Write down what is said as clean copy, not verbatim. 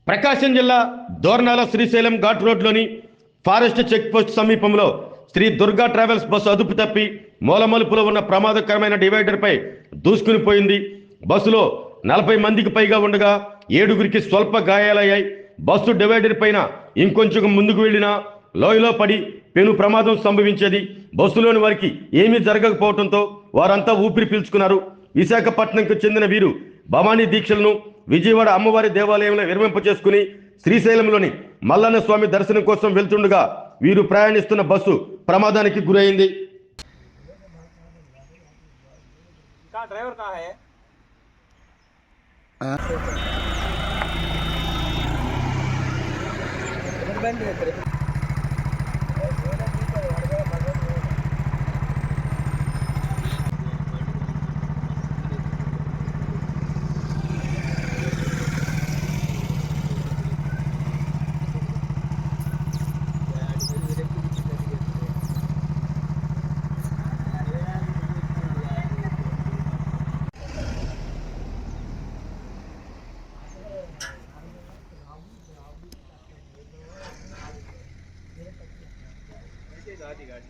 ప్రకాశం జిల్లా దోర్నాల శ్రీశైలం ఘాట్ రోడ్లోని forest check post సమీపంలో శ్రీ దుర్గా ట్రావెల్స్ బస్సు అదుపు తప్పి మూలమలుపులో ఉన్న ప్రమాదకరమైన డివైడర్పై దూసుకుని పోయింది. బస్సులో 40 మందికి పైగా ఉండగా 7గురికి స్వల్ప గాయాలయ్యాయి. బస్సు డివైడర్ పైన ఇంకొంచెం ముందుకు వెళ్లినా లోయలో పడి పెను ప్రమాదం సంభవించేది. బస్సులోని వారికి ఏమీ జరగకపోవడంతో వారంతా ఊపిరి పీల్చుకున్నారు. విశాఖపట్నంకు చెందిన వీరు భవానీ దీక్షలను విజయవాడ అమ్మవారి దేవాలయంలో విరమింపచేసుకుని శ్రీశైలంలోని మల్లన్న స్వామి దర్శనం కోసం వెళ్తుండగా వీరు ప్రయాణిస్తున్న బస్సు ప్రమాదానికి గురైంది. ड्राइवर कहाँ है? गाड़ी